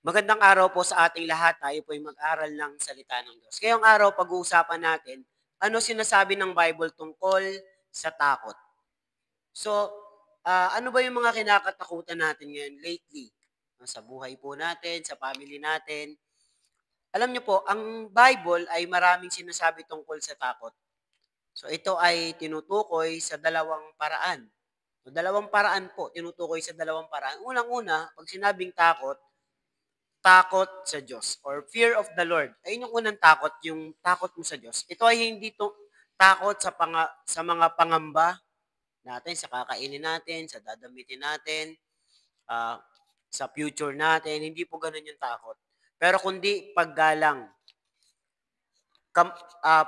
Magandang araw po sa ating lahat. Tayo po ay mag-aral ng salita ng Diyos. Ngayong araw, pag-uusapan natin, ano sinasabi ng Bible tungkol sa takot. So, ano ba yung mga kinakatakutan natin ngayon lately? Sa buhay po natin, sa family natin. Alam niyo po, ang Bible ay maraming sinasabi tungkol sa takot. So, ito ay tinutukoy sa dalawang paraan. So, dalawang paraan po, tinutukoy sa dalawang paraan. Unang-una, pag sinabing takot, takot sa Diyos or fear of the Lord. Ayun yung unang takot, yung takot mo sa Diyos. Ito ay hindi to takot sa mga pangamba natin, sa kakainin natin, sa dadamitin natin, ah, sa future natin. Hindi po gano'n yung takot. Pero kundi paggalang,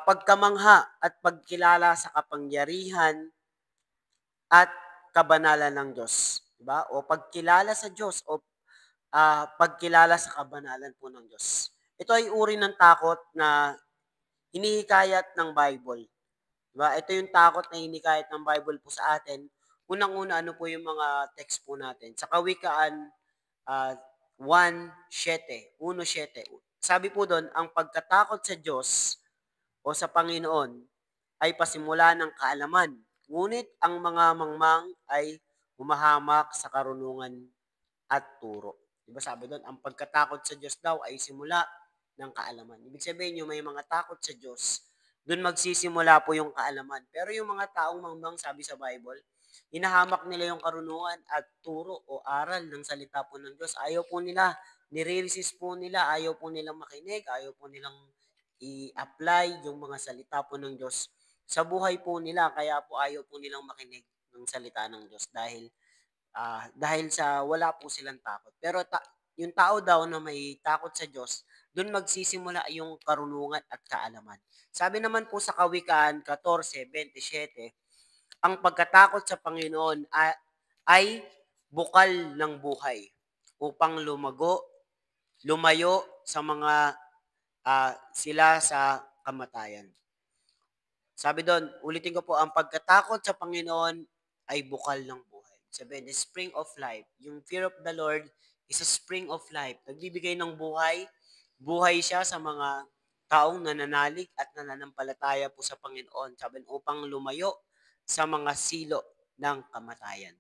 pagkamangha at pagkilala sa kapangyarihan at kabanalan ng Diyos. Diba? O pagkilala sa Diyos o pagkilala sa kabanalan po ng Diyos. Ito ay uri ng takot na hinihikayat ng Bible. Diba? Ito yung takot na hinihikayat ng Bible po sa atin. Unang-una, ano po yung mga text po natin? Sa Kawikaan 1:7, 1:7. Sabi po doon, ang pagkatakot sa Diyos o sa Panginoon ay pasimula ng kaalaman. Ngunit ang mga mangmang ay humahamak sa karunungan at turo. 'Di ba sabi doon, ang pagkatakot sa Diyos daw ay simula ng kaalaman. Ibig sabihin yung may mga takot sa Diyos, doon magsisimula po yung kaalaman. Pero yung mga taong mangmang, sabi sa Bible, hinahamak nila yung karunungan at turo o aral ng salita po ng Diyos. Ayaw po nila, nire-resist po nila, ayaw po nilang makinig, ayaw po nilang i-apply yung mga salita po ng Diyos sa buhay po nila. Kaya po ayaw po nilang makinig ng salita ng Diyos dahil sa wala po silang takot. Pero yung tao daw na may takot sa Diyos, doon magsisimula yung karunungan at kaalaman. Sabi naman po sa Kawikaan 14:27, ang pagkatakot sa Panginoon ay bukal ng buhay upang lumayo sa mga sila sa kamatayan. Sabi doon, ulitin ko po, ang pagkatakot sa Panginoon ay bukal ng buhay. Sabi, the spring of life. Yung fear of the Lord is a spring of life. Nagbibigay ng buhay. Buhay siya sa mga taong nananalig at nananampalataya po sa Panginoon. Sabi, upang lumayo sa mga silo ng kamatayan.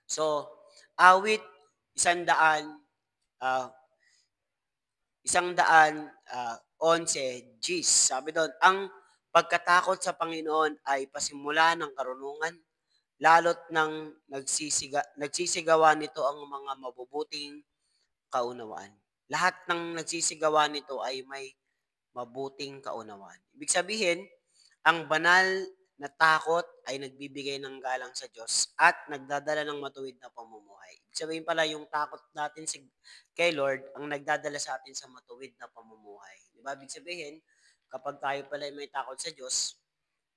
So, awit, 100, uh, 11 Gs. Sabi doon, ang pagkatakot sa Panginoon ay pasimula ng karunungan, lalo't nang nagsisigawa nito ang mga mabubuting kaunawaan. Lahat ng nagsisigawa nito ay may mabuting kaunawaan. Ibig sabihin, ang banal na takot ay nagbibigay ng galang sa Diyos at nagdadala ng matuwid na pamumuhay. Ibig sabihin pala, yung takot natin kay Lord ang nagdadala sa atin sa matuwid na pamumuhay. Di ba? Ibig sabihin, kapag tayo pala may takot sa Diyos,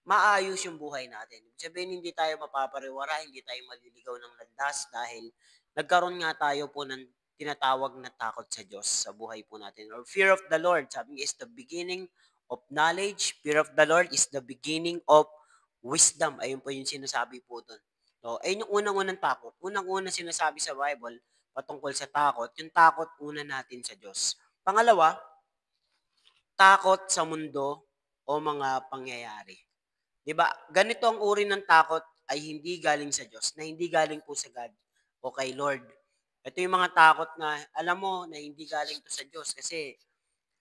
maayos yung buhay natin. Ibig sabihin, hindi tayo mapapariwara, hindi tayo maliligaw ng landas dahil nagkaroon nga tayo po ng tinatawag na takot sa Diyos sa buhay po natin. Or fear of the Lord, sabi is the beginning of knowledge. Fear of the Lord is the beginning of wisdom. Ayun po yung sinasabi po doon. So, ayun yung unang-unang takot. Unang-unang sinasabi sa Bible patungkol sa takot, yung takot una natin sa Diyos. Pangalawa, takot sa mundo o mga pangyayari. 'Di ba? Ganito ang uri ng takot ay hindi galing sa Diyos, na hindi galing po sa God o kay Lord. Ito yung mga takot na alam mo na hindi galing to sa Diyos kasi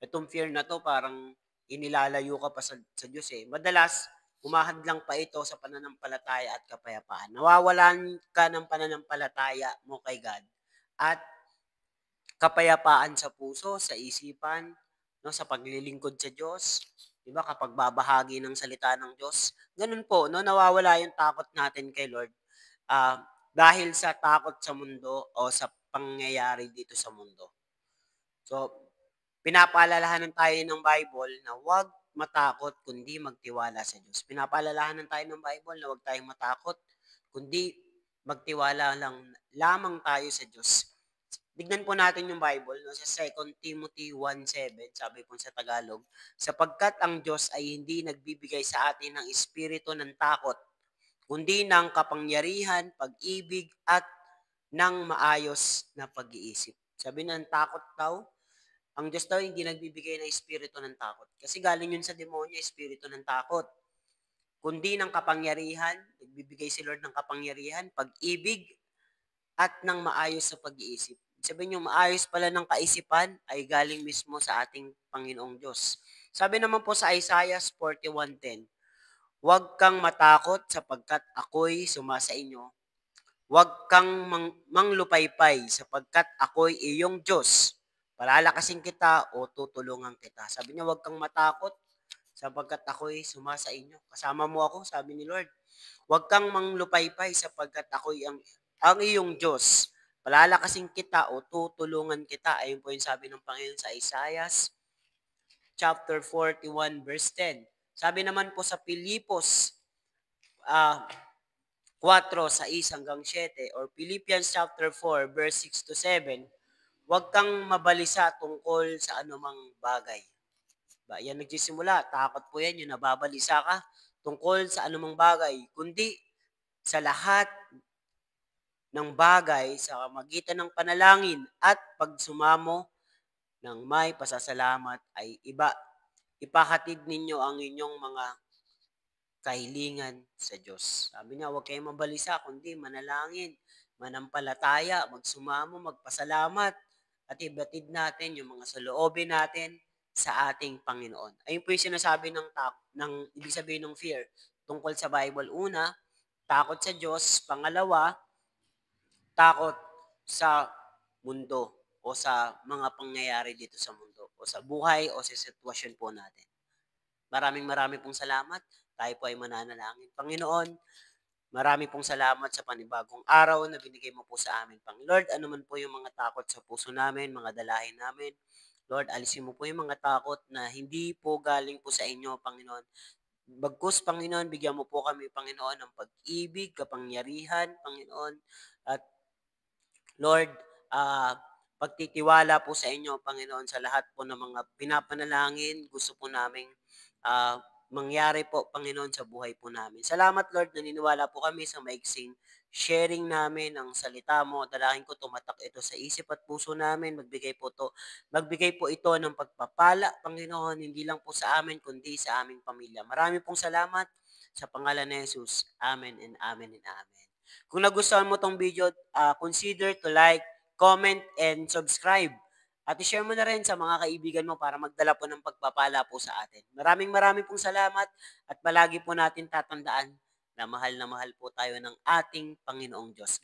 itong fear na to parang inilalayo ka pa sa Diyos eh. Madalas, humahadlang pa ito sa pananampalataya at kapayapaan. Nawawalan ka ng pananampalataya mo kay God at kapayapaan sa puso, sa isipan, no, sa paglilingkod sa Diyos, 'di ba? Kapag babahagi ng salita ng Diyos, ganun po, no, nawawala yung takot natin kay Lord dahil sa takot sa mundo o sa pangyayari dito sa mundo. So, pinapaalalahanan tayo ng Bible na huwag matakot kundi magtiwala sa Diyos. Pinapaalalahanan tayo ng Bible na huwag tayong matakot kundi magtiwala lamang tayo sa Diyos. Tignan po natin yung Bible no, sa 2 Timothy 1:7, sabi po sa Tagalog, sapagkat ang Diyos ay hindi nagbibigay sa atin ng espiritu ng takot, kundi ng kapangyarihan, pag-ibig at ng maayos na pag-iisip. Sabi ng takot daw, ang Diyos daw hindi nagbibigay ng espiritu ng takot. Kasi galing yun sa demonyo, espiritu ng takot. Kundi ng kapangyarihan, nagbibigay si Lord ng kapangyarihan, pag-ibig, at ng maayos sa pag-iisip. Sabihin yung maayos pala ng kaisipan ay galing mismo sa ating Panginoong Diyos. Sabi naman po sa Isaiah 41:10, huwag kang matakot sapagkat ako'y sumasa inyo. Huwag kang manglupaypay sapagkat ako'y iyong Diyos. Palalakasin kita o tutulungan kita. Sabi niya, huwag kang matakot sapagkat ako'y sumasa inyo. Kasama mo ako, sabi ni Lord. Huwag kang manglupaypay sapagkat ako'y ang iyong Diyos. Palalakasin kita o tutulungan kita. Ayun po yung sabi ng Panginoon sa Isaiah chapter 41 verse 10. Sabi naman po sa Pilipos 4:6-7 or Philippians chapter 4 verse 6 to 7, huwag kang mabalisa tungkol sa anumang bagay. Ba, yan nagsisimula, takot po yan, yung nababalisa ka tungkol sa anumang bagay, kundi sa lahat ng bagay sa magitan ng panalangin at pagsumamo ng may pasasalamat ay ipahatid ninyo ang inyong mga kahilingan sa Diyos. Sabi niya, huwag kayong mabalisa, kundi manalangin, manampalataya, magsumamo, magpasalamat, at ibatid natin yung mga saloobin natin sa ating Panginoon. Ayun po yung sinasabi ng ibig sabihin ng fear tungkol sa Bible. Una, takot sa Diyos. Pangalawa, takot sa mundo o sa mga pangyayari dito sa mundo o sa buhay o sa sitwasyon po natin. Maraming pong salamat. Tayo po ay mananalangin. Panginoon, marami pong salamat sa panibagong araw na binigay mo po sa amin. Lord, ano man po yung mga takot sa puso namin, mga dalahin namin, Lord, alisin mo po yung mga takot na hindi po galing po sa inyo, Panginoon. Bagkus, Panginoon, bigyan mo po kami, Panginoon, ng pag-ibig, kapangyarihan, Panginoon, at Lord, pagtitiwala po sa inyo, Panginoon, sa lahat po ng mga pinapanalangin, gusto po naming mangyari po, Panginoon, sa buhay po namin. Salamat, Lord, naniniwala po kami sa maiksing sharing namin ng salita mo. Dalangin ko tumatak ito sa isip at puso namin. Magbigay po ito ng pagpapala, Panginoon, hindi lang po sa amin, kundi sa aming pamilya. Marami pong salamat sa pangalan ni Jesus. Amen and amen and amen. Kung nagustuhan mo tong video, consider to like, comment, and subscribe. At i-share mo na rin sa mga kaibigan mo para magdala po ng pagpapala po sa atin. Maraming pong salamat at palagi po natin tatandaan na mahal po tayo ng ating Panginoong Diyos.